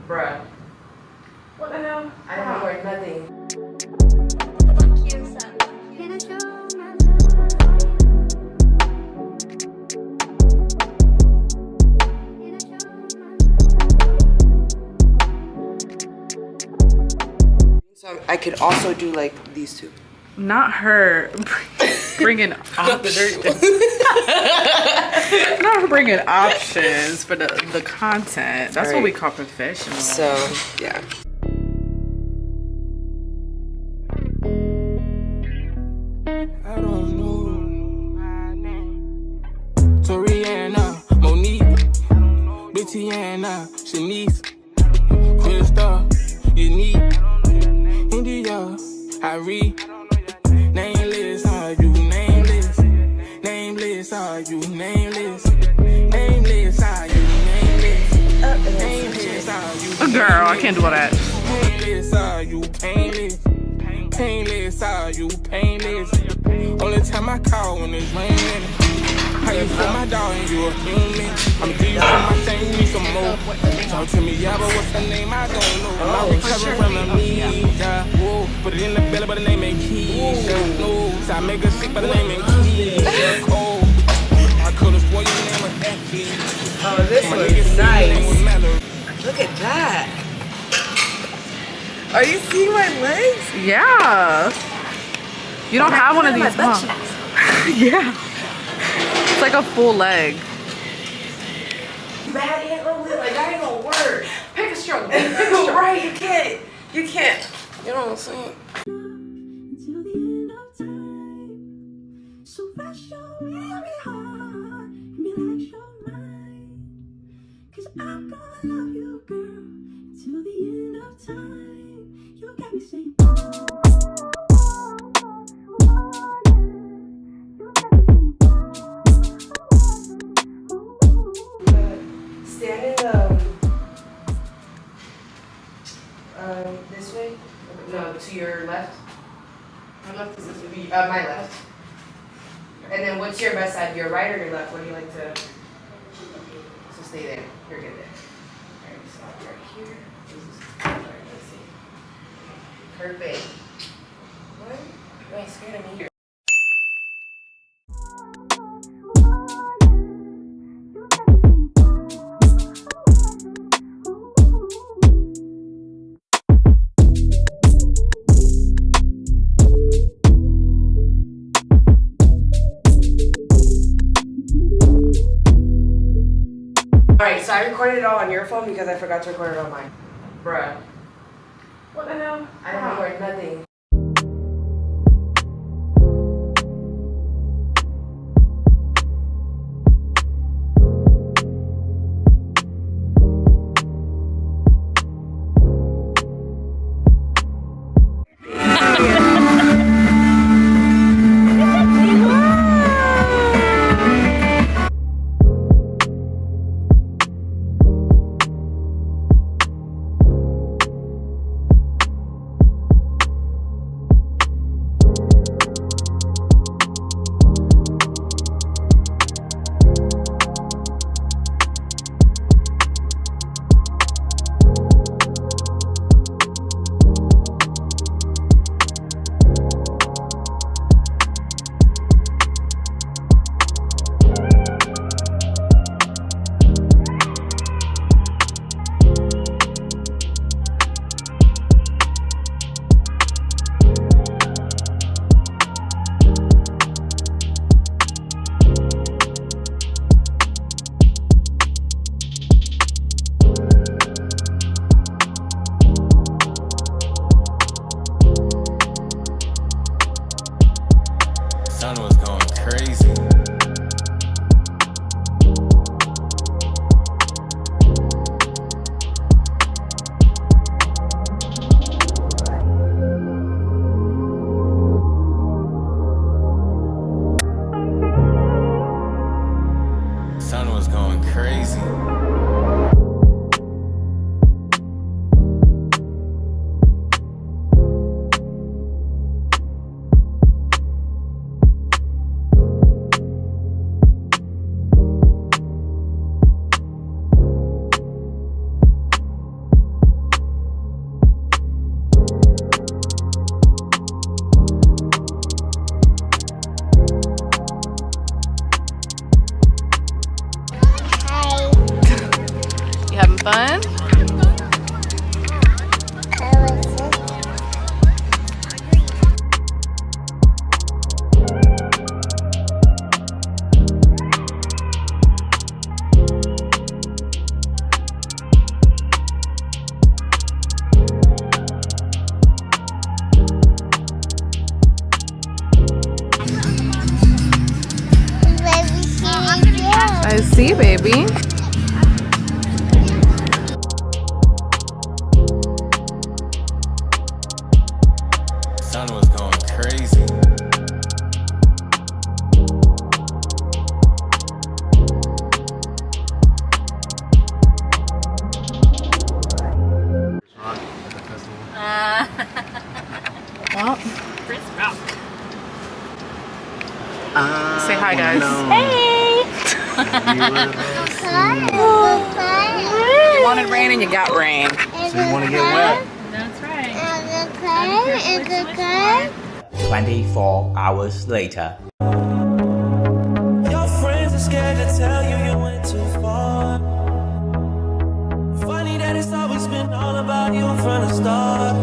Bruh. What the hell? I don't know where nothing. So I could also do like these two. Not her bringing options. Not her bringing options for the content. That's what we call professional. So, yeah. I don't know my name. Toriana, Monique, Bettiana, Shanice, Krista, Unique, India, Harry. Nameless, are you nameless? Nameless, are you nameless? Nameless, are you nameless? Nameless, are you Girl, I can't do all that. painless? Are you painless? Painless, are you painless? Only time I call when it's raining. How you feel my dog and you a human? I'm deep for my thing, you need some more. Talk to me, yeah, but what's her name? I don't know. I'm not recovering from amnesia. Whoa, put it in the belly, but the name ain't Keisha. No, so I make her sick, but the name ain't Keisha. Oh, I could've swore your name was Effie. Oh, this looks nice. Look at that. Are you seeing my legs? Yeah. You don't have one of these, huh? Yeah. It's like a full leg. That ain't gonna live, like that ain't gonna work. Pick a stroke. Pick a stroke. Right, you can't. You know what I'm saying? Until the end of time. So rest your weary heart and relax your mind. 'Cause I'm gonna love you, girl, until the end of time. You got me saying, Stand in this way? No, to your left. My left is this way. My left. And then what's your best side? Your right or your left? What do you like to? So stay there. You're good there. Alright, so right here. Alright, let's see. Perfect. What? You ain't scared of me. Alright, so I recorded it all on your phone because I forgot to record it on mine. Bruh. What the hell? I don't record nothing. fun? I see, baby. Son was going crazy. Well, say hi, guys. You wanted rain and you got rain. So you want to get wet? That's right. 24 hours later. Your friends are scared to tell you you went too far. Funny that it's always been all about you from the start.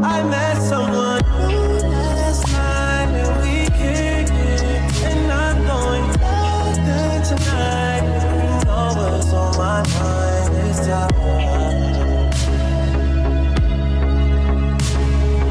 I met someone new last night and we kicked it, and I'm going there tonight. You know what's on my mind this time.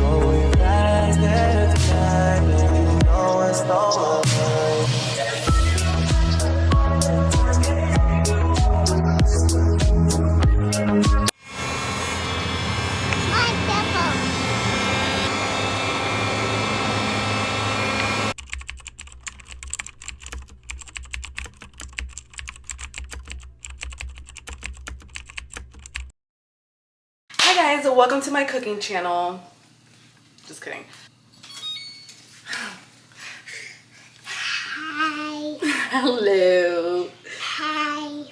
Going back there tonight, and you know what's on my mind. Hi guys, welcome to my cooking channel. Just kidding. Hi. Hello. Hi.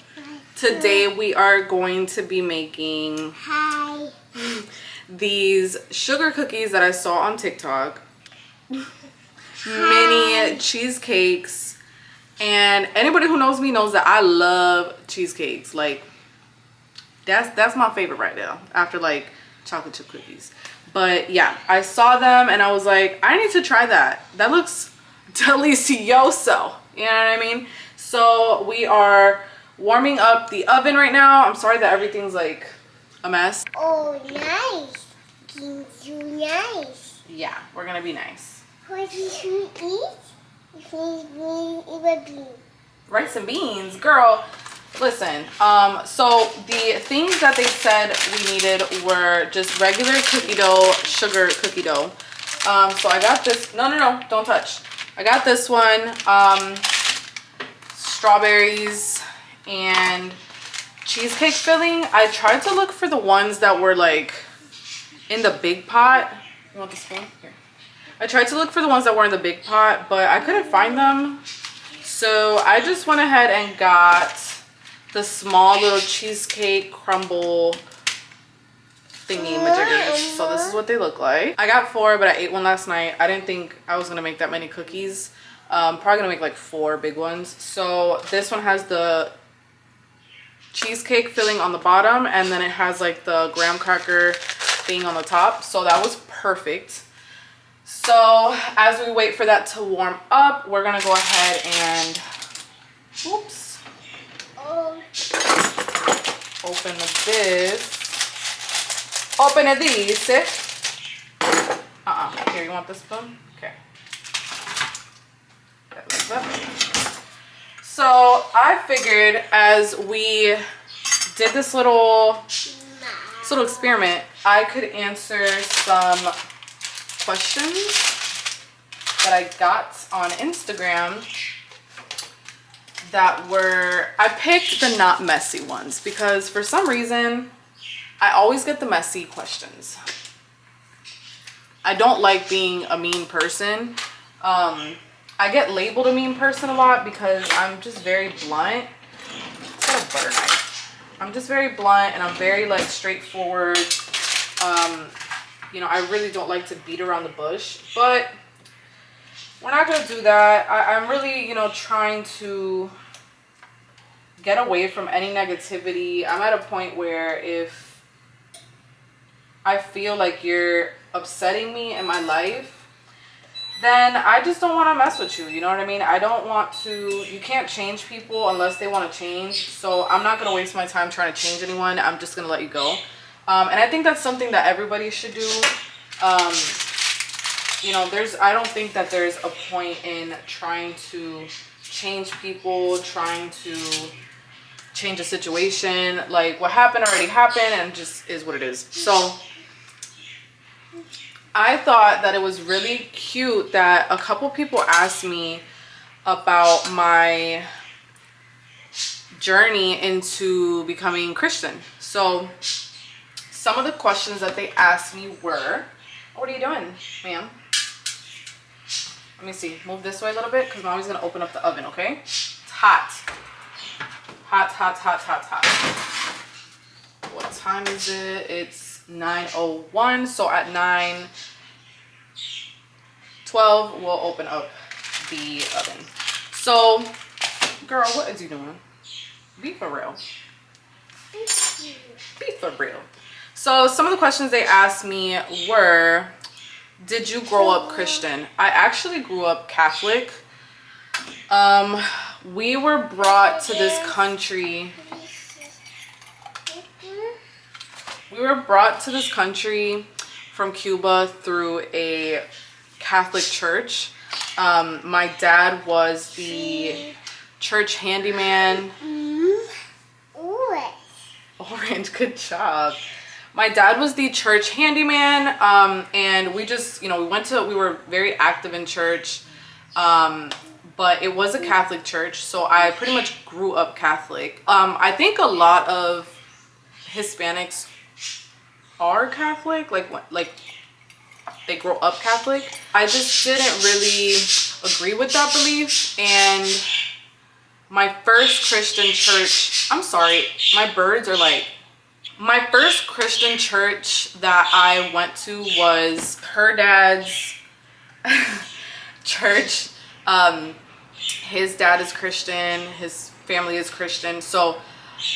Today we are going to be making Hi. these sugar cookies that I saw on TikTok. Mini cheesecakes. And anybody who knows me knows that I love cheesecakes. Like, that's my favorite right now, after like chocolate chip cookies. But yeah, I saw them and I was like, I need to try that. That looks delicioso. You know what I mean? So we are warming up the oven right now. I'm sorry that everything's like a mess. Oh, nice. You nice. Yeah, we're gonna be nice. What did you eat? It means bean. Rice and beans, girl. Listen, so the things that they said we needed were just regular cookie dough, sugar cookie dough. So I got this. No, don't touch. I got this one. Strawberries and cheesecake filling. I tried to look for the ones that were like in the big pot. You want the spoon? Here. I tried to look for the ones that were in the big pot, but I couldn't find them. So I just went ahead and got the small little cheesecake crumble thingy majiggers. So this is what they look like. I got 4, but I ate one last night. I didn't think I was gonna make that many cookies. Probably gonna make like 4 big ones. So this one has the cheesecake filling on the bottom, and then it has like the graham cracker thing on the top. So that was perfect. So as we wait for that to warm up, we're gonna go ahead and, oops. Open this. Open it these. Here, you want this spoon? Okay. That was up. So I figured as we did this little experiment, I could answer some questions that I got on Instagram that were, I picked the not messy ones because for some reason I always get the messy questions. I don't like being a mean person. I get labeled a mean person a lot because I'm just very blunt. It's got a butter knife. I'm just very blunt and I'm very like straightforward. You know, I really don't like to beat around the bush, but we're not gonna do that. I'm really, you know, trying to get away from any negativity. I'm at a point where if I feel like you're upsetting me in my life, then I just don't want to mess with you. You know what I mean? I don't want to. You can't change people unless they want to change. So I'm not going to waste my time trying to change anyone. I'm just going to let you go. And I think that's something that everybody should do. You know, I don't think that there's a point in trying to change people, trying to change a situation. Like, what happened already happened and just is what it is. So I thought that it was really cute that a couple people asked me about my journey into becoming Christian. So some of the questions that they asked me were, what are you doing, ma'am? Let me see, move this way a little bit because mommy's gonna open up the oven, okay? It's hot. Hot, hot, hot, hot, hot. What time is it? It's 9:01, so at 9:12 we'll open up the oven. So, girl, what is you doing? Be for real. Be for real. So some of the questions they asked me were, did you grow up Christian? I actually grew up Catholic. We were brought to this country. We were brought to this country from Cuba through a Catholic church. My dad was the church handyman. Orange, good job. My dad was the church handyman, and we just, you know, we were very active in church, but it was a Catholic church, so I pretty much grew up Catholic. I think a lot of Hispanics are Catholic, like they grow up Catholic. I just didn't really agree with that belief, and my first Christian church, I'm sorry, my birds are like, my first Christian church that I went to was her dad's church. His dad is Christian, his family is Christian, so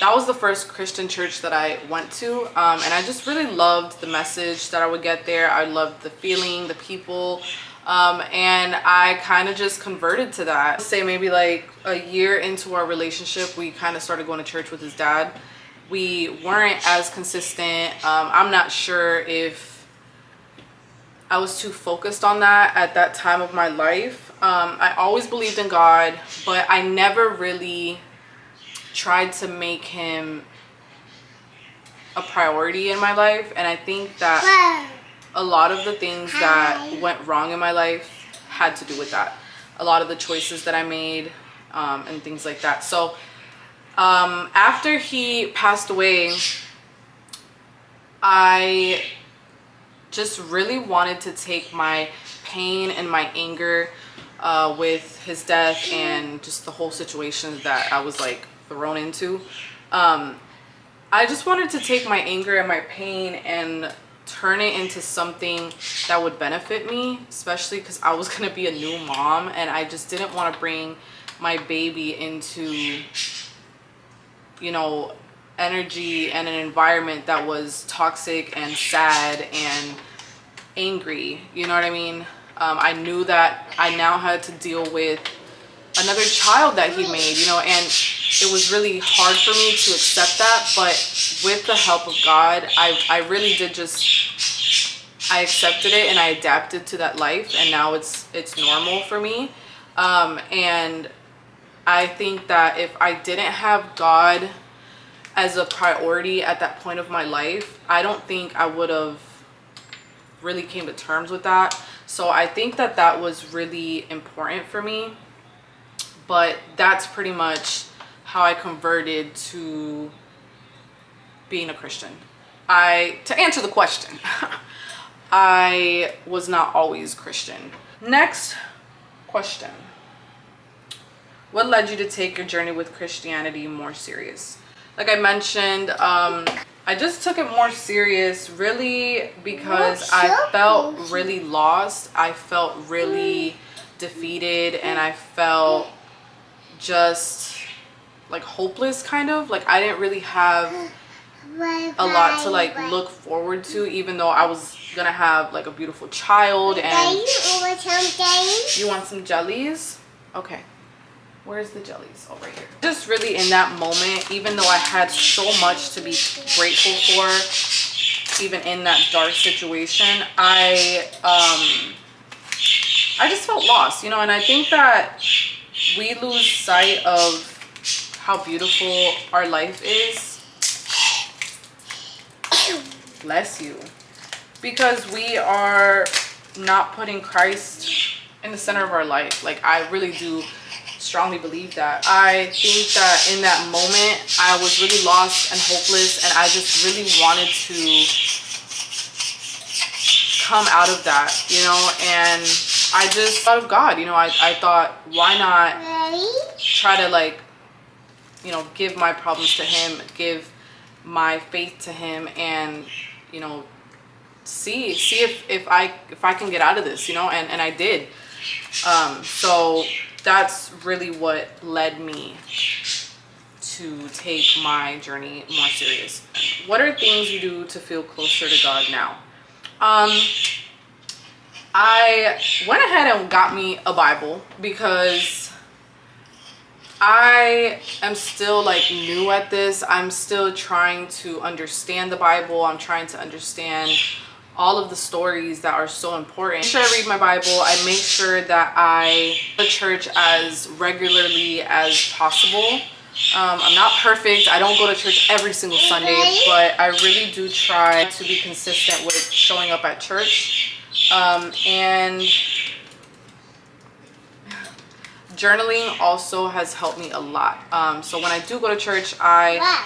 that was the first Christian church that I went to, and I just really loved the message that I would get there. I loved the feeling, the people, and I kind of just converted to that. Say maybe like a year into our relationship, we kind of started going to church with his dad. We weren't as consistent. I'm not sure if I was too focused on that at that time of my life. I always believed in God, but I never really tried to make him a priority in my life. And I think that a lot of the things that went wrong in my life had to do with that. A lot of the choices that I made, and things like that. So after he passed away, I just really wanted to take my pain and my anger with his death and just the whole situation that I was like thrown into. I just wanted to take my anger and my pain and turn it into something that would benefit me, especially because I was gonna be a new mom and I just didn't want to bring my baby into, you know, energy and an environment that was toxic and sad and angry. You know what I mean? I knew that I now had to deal with another child that he made, you know, and it was really hard for me to accept that, but with the help of God, I really did I accepted it and I adapted to that life, and now it's normal for me. And I think that if I didn't have God as a priority at that point of my life, I don't think I would have really came to terms with that. So I think that that was really important for me. But that's pretty much how I converted to being a Christian. To answer the question, I was not always Christian. Next question. What led you to take your journey with Christianity more serious? Like I mentioned, I just took it more serious really because I felt really lost. I felt really defeated, and I felt just like hopeless kind of. Like I didn't really have a lot to like look forward to, even though I was gonna have like a beautiful child. And you want some jellies? Okay. Where's the jellies? Oh, right here. Just really in that moment, even though I had so much to be grateful for, even in that dark situation, I just felt lost, you know. And I think that we lose sight of how beautiful our life is. Bless you. Because we are not putting Christ in the center of our life. Like I really do strongly believe that. I think that in that moment I was really lost and hopeless, and I just really wanted to come out of that, you know. And I just thought of God, you know. I thought, why not try to, like, you know, give my problems to him, give my faith to him, and, you know, see if I can get out of this, you know. And I did. So that's really what led me to take my journey more serious. What are things you do to feel closer to God now? I went ahead and got me a Bible because I am still like new at this. I'm still trying to understand the Bible. I'm trying to understand all of the stories that are so important. I make sure I read my Bible. I make sure that I go to church as regularly as possible. I'm not perfect. I don't go to church every single Sunday, but I really do try to be consistent with showing up at church. And journaling also has helped me a lot. So when I do go to church, I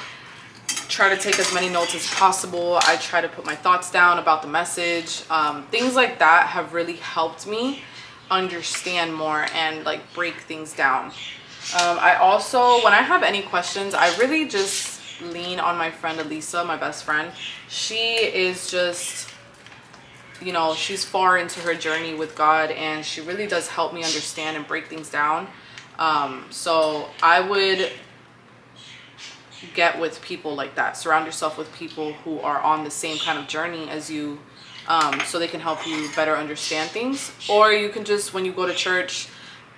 try to take as many notes as possible. I try to put my thoughts down about the message. Things like that have really helped me understand more and like break things down. I also, when I have any questions, I really just lean on my friend Elisa, my best friend. She is just, you know, she's far into her journey with God, and she really does help me understand and break things down. So I would get with people like that. Surround yourself with people who are on the same kind of journey as you, so they can help you better understand things. Or you can just, when you go to church,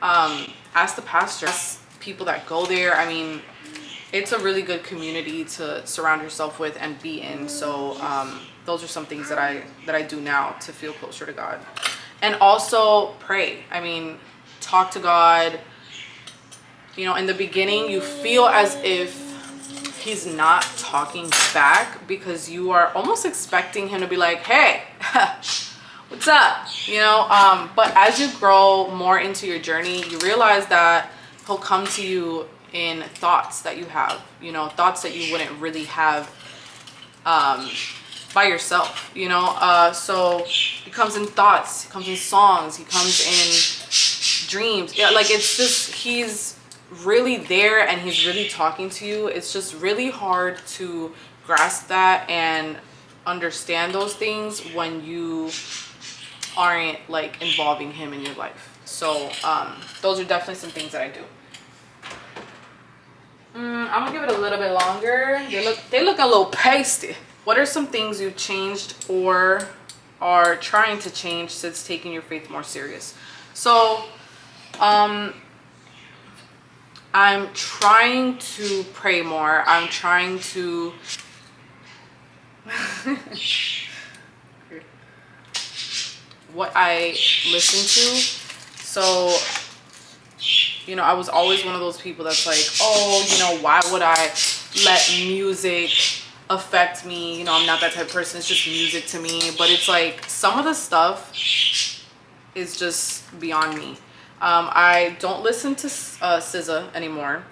ask the pastor, ask people that go there. I mean, it's a really good community to surround yourself with and be in. So those are some things that I do now to feel closer to God. And also pray. I mean, talk to God. You know, in the beginning you feel as if he's not talking back, because you are almost expecting him to be like, hey, what's up, you know. But as you grow more into your journey, you realize that he'll come to you in thoughts that you have, you know, thoughts that you wouldn't really have by yourself, you know. So he comes in thoughts, he comes in songs, he comes in dreams. Yeah, like it's just, he's really there and he's really talking to you. It's just really hard to grasp that and understand those things when you aren't like involving him in your life. So those are definitely some things that I do. I'm gonna give it a little bit longer. They look a little pasty. What are some things you've changed or are trying to change since taking your faith more serious? So I'm trying to pray more. I'm trying to what I listen to. So, you know, I was always one of those people that's like, oh, you know, why would I let music affect me? You know, I'm not that type of person. It's just music to me. But it's like some of the stuff is just beyond me. I don't listen to SZA anymore.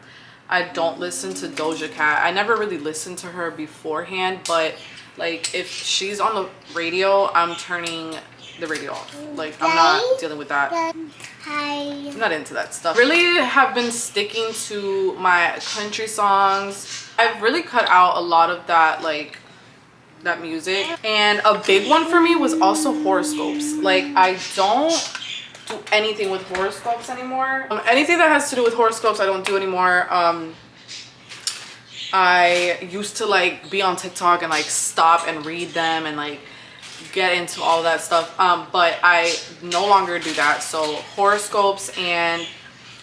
I don't listen to Doja Cat. I never really listened to her beforehand, but like if she's on the radio, I'm turning the radio off. Like I'm not dealing with that. I'm not into that stuff. Really have been sticking to my country songs. I've really cut out a lot of that, like that music. And a big one for me was also horoscopes. Like I don't do anything with horoscopes anymore. Anything that has to do with horoscopes I don't do anymore. I used to like be on TikTok and like stop and read them and like get into all that stuff, but I no longer do that. So horoscopes and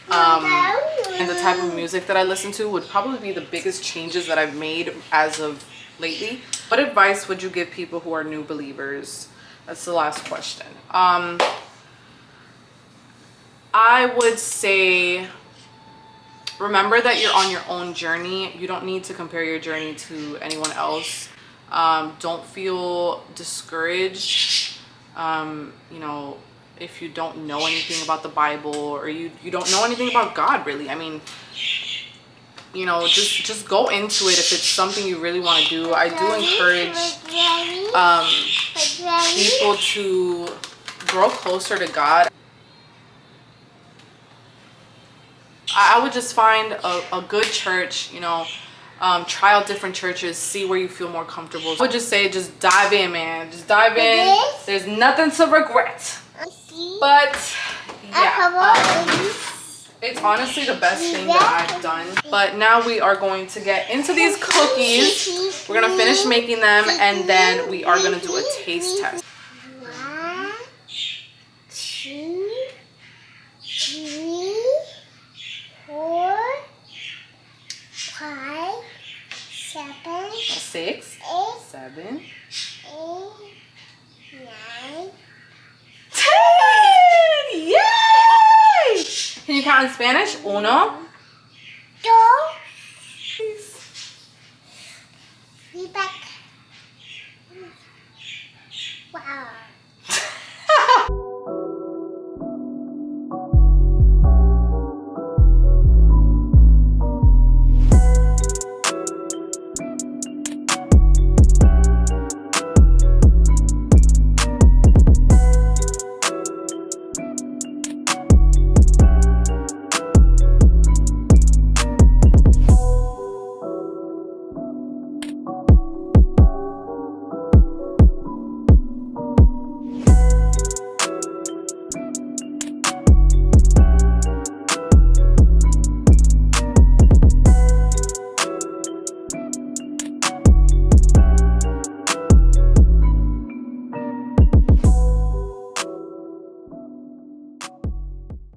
the type of music that I listen to would probably be the biggest changes that I've made as of lately. What advice would you give people who are new believers? That's the last question. I would say, remember that you're on your own journey. You don't need to compare your journey to anyone else. Don't feel discouraged. You know, if you don't know anything about the Bible, or you don't know anything about God, really. I mean, you know, just go into it if it's something you really want to do. I do encourage people to grow closer to God. I would just find a good church, you know, try out different churches, see where you feel more comfortable. I would just say, just dive in, man. Just dive in. There's nothing to regret. But yeah, it's honestly the best thing that I've done. But now we are going to get into these cookies. We're gonna finish making them, and then we are gonna do a taste test. 1, 2, 3, 4, 5, 7, 6, 8, 7, 8, 9. 10! Yay! Can you count in Spanish? 1, 2. Be back. Wow.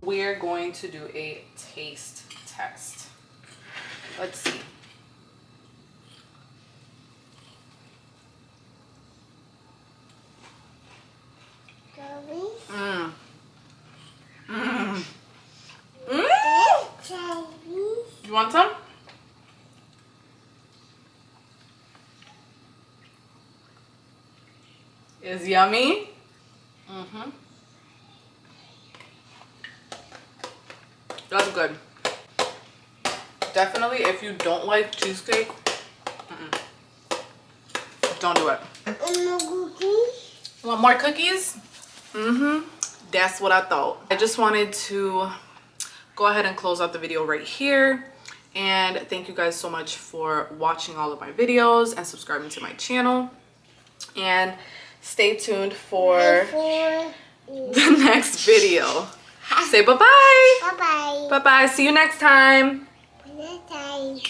We're going to do a taste test. Let's see. Mm. Mm. Mm. You want some? Is yummy? Mm-hmm. That's good. Definitely, if you don't like cheesecake, don't do it. Want more cookies? Mm-hmm. That's what I thought. I just wanted to go ahead and close out the video right here. And thank you guys so much for watching all of my videos and subscribing to my channel. And stay tuned for the next video. Say bye-bye. Bye-bye. Bye-bye. See you next time. Next time.